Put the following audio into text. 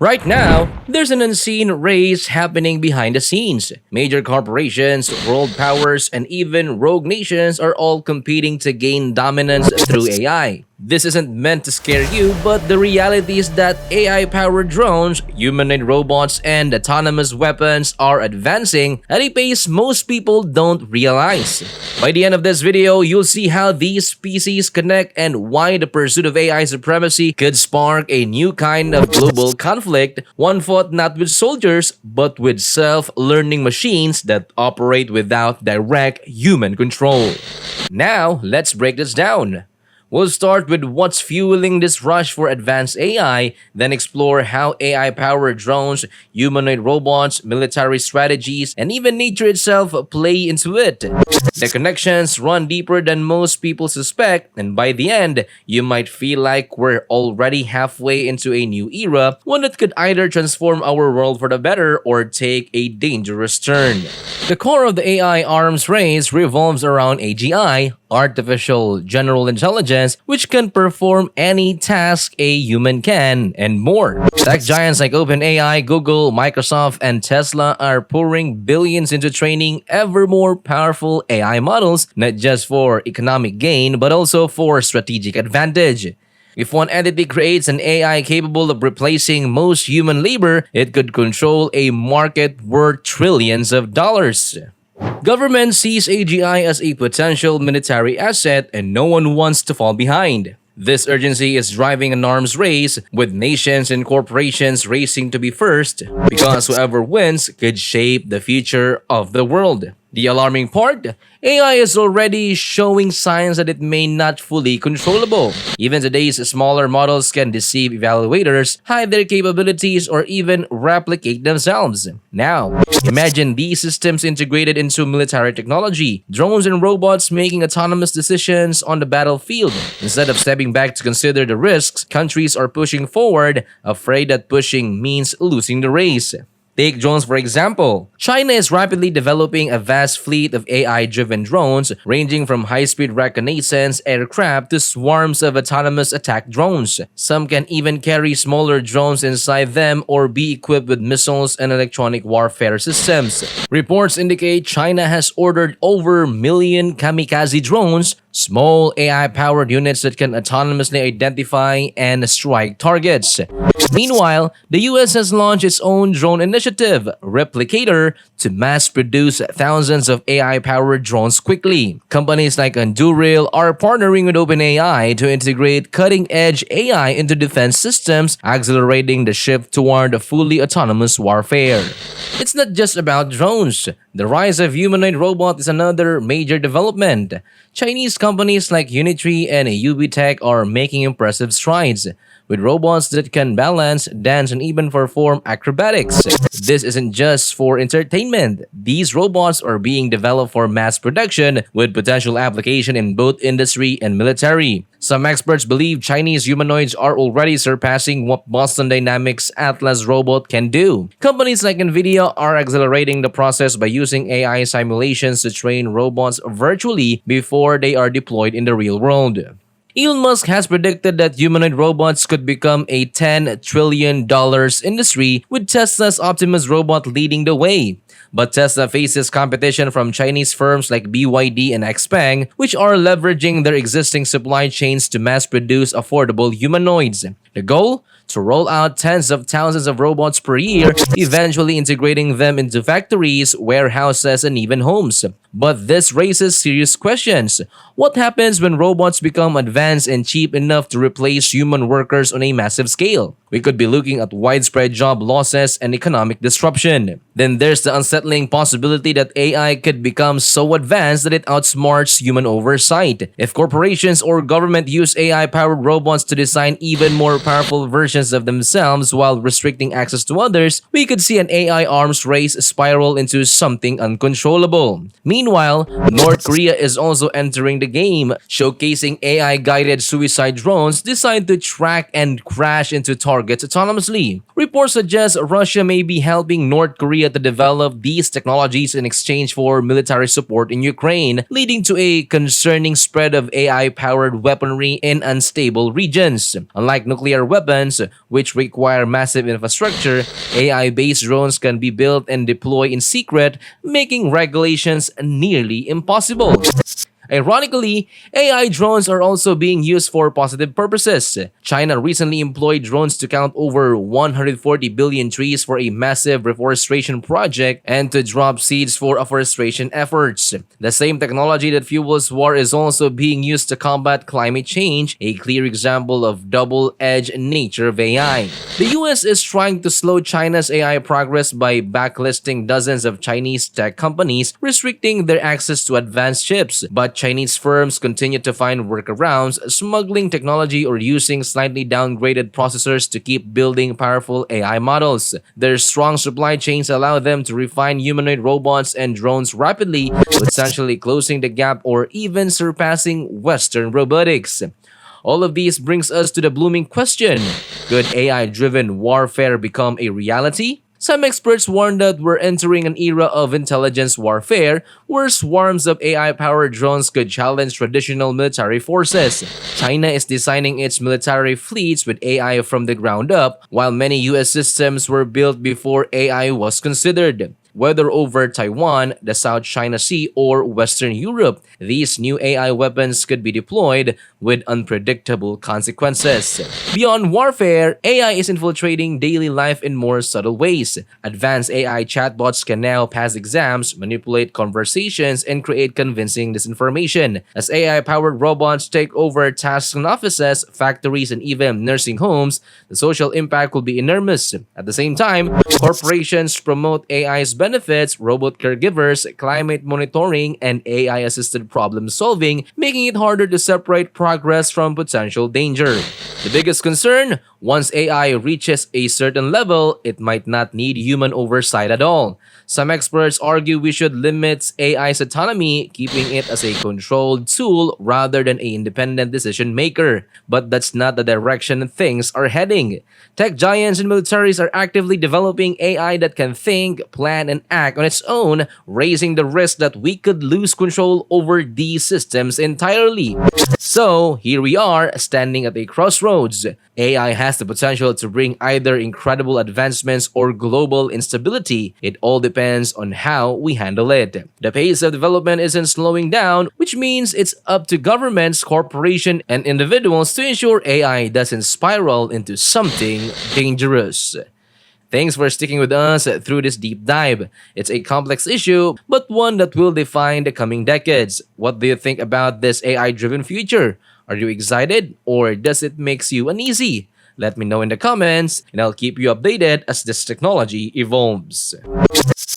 Right now, there's an unseen race happening behind the scenes. Major corporations, world powers, and even rogue nations are all competing to gain dominance through AI. This isn't meant to scare you, but the reality is that AI-powered drones, humanoid robots, and autonomous weapons are advancing at a pace most people don't realize. By the end of this video, you'll see how these species connect and why the pursuit of AI supremacy could spark a new kind of global conflict, one fought not with soldiers, but with self-learning machines that operate without direct human control. Now, let's break this down. We'll start with what's fueling this rush for advanced AI, then explore how AI-powered drones, humanoid robots, military strategies, and even nature itself play into it. The connections run deeper than most people suspect, and by the end, you might feel like we're already halfway into a new era, one that could either transform our world for the better or take a dangerous turn. The core of the AI arms race revolves around AGI, artificial general intelligence, which can perform any task a human can, and more. Tech giants like OpenAI, Google, Microsoft, and Tesla are pouring billions into training ever more powerful AI models, not just for economic gain, but also for strategic advantage. If one entity creates an AI capable of replacing most human labor, it could control a market worth trillions of dollars. Government sees AGI as a potential military asset and no one wants to fall behind. This urgency is driving an arms race, with nations and corporations racing to be first, because whoever wins could shape the future of the world. The alarming part? AI is already showing signs that it may not fully controllable. Even today's smaller models can deceive evaluators, hide their capabilities, or even replicate themselves. Now, imagine these systems integrated into military technology, drones and robots making autonomous decisions on the battlefield. Instead of stepping back to consider the risks, countries are pushing forward, afraid that pushing means losing the race. Take drones for example. China is rapidly developing a vast fleet of AI-driven drones, ranging from high-speed reconnaissance aircraft to swarms of autonomous attack drones. Some can even carry smaller drones inside them or be equipped with missiles and electronic warfare systems. Reports indicate China has ordered over a million kamikaze drones, small AI-powered units that can autonomously identify and strike targets. Meanwhile, the US has launched its own drone initiative, Replicator, to mass-produce thousands of AI-powered drones quickly. Companies like Anduril are partnering with OpenAI to integrate cutting-edge AI into defense systems, accelerating the shift toward fully autonomous warfare. It's not just about drones. The rise of humanoid robot is another major development. Chinese companies like Unitree and UBTech are making impressive strides, with robots that can balance, dance, and even perform acrobatics. This isn't just for entertainment. These robots are being developed for mass production, with potential application in both industry and military. Some experts believe Chinese humanoids are already surpassing what Boston Dynamics' Atlas robot can do. Companies like NVIDIA are accelerating the process by using AI simulations to train robots virtually before they are deployed in the real world. Elon Musk has predicted that humanoid robots could become a $10 trillion industry, with Tesla's Optimus robot leading the way. But Tesla faces competition from Chinese firms like BYD and XPeng, which are leveraging their existing supply chains to mass-produce affordable humanoids. The goal? To roll out tens of thousands of robots per year, eventually integrating them into factories, warehouses, and even homes. But this raises serious questions. What happens when robots become advanced and cheap enough to replace human workers on a massive scale? We could be looking at widespread job losses and economic disruption. Then there's the unsettling possibility that AI could become so advanced that it outsmarts human oversight. If corporations or government use AI-powered robots to design even more powerful versions of themselves while restricting access to others, we could see an AI arms race spiral into something uncontrollable. Meanwhile, North Korea is also entering the game, showcasing AI-guided suicide drones designed to track and crash into targets targets autonomously. Reports suggest Russia may be helping North Korea to develop these technologies in exchange for military support in Ukraine, leading to a concerning spread of AI-powered weaponry in unstable regions. Unlike nuclear weapons, which require massive infrastructure, AI-based drones can be built and deployed in secret, making regulations nearly impossible. Ironically, AI drones are also being used for positive purposes. China recently employed drones to count over 140 billion trees for a massive reforestation project and to drop seeds for afforestation efforts. The same technology that fuels war is also being used to combat climate change, a clear example of double-edged nature of AI. The US is trying to slow China's AI progress by backlisting dozens of Chinese tech companies, restricting their access to advanced chips. But Chinese firms continue to find workarounds, smuggling technology or using slightly downgraded processors to keep building powerful AI models. Their strong supply chains allow them to refine humanoid robots and drones rapidly, potentially closing the gap or even surpassing Western robotics. All of these brings us to the blooming question: could AI-driven warfare become a reality? Some experts warn that we're entering an era of intelligence warfare where swarms of AI-powered drones could challenge traditional military forces. China is designing its military fleets with AI from the ground up, while many US systems were built before AI was considered. Whether over Taiwan, the South China Sea, or Western Europe, these new AI weapons could be deployed with unpredictable consequences. Beyond warfare, AI is infiltrating daily life in more subtle ways. Advanced AI chatbots can now pass exams, manipulate conversations, and create convincing disinformation. As AI-powered robots take over tasks in offices, factories, and even nursing homes, the social impact will be enormous. At the same time, corporations promote AI's benefits, robot caregivers, climate monitoring, and AI-assisted problem solving, making it harder to separate progress from potential danger. The biggest concern: once AI reaches a certain level, it might not need human oversight at all. Some experts argue we should limit AI's autonomy, keeping it as a controlled tool rather than an independent decision maker. But that's not the direction things are heading. Tech giants and militaries are actively developing AI that can think, plan, and act on its own, raising the risk that we could lose control over these systems entirely. So, here we are, standing at a crossroads. AI has the potential to bring either incredible advancements or global instability. It all depends on how we handle it. The pace of development isn't slowing down, which means it's up to governments, corporations, and individuals to ensure AI doesn't spiral into something dangerous. Thanks for sticking with us through this deep dive. It's a complex issue, but one that will define the coming decades. What do you think about this AI-driven future? Are you excited, or does it make you uneasy? Let me know in the comments, and I'll keep you updated as this technology evolves.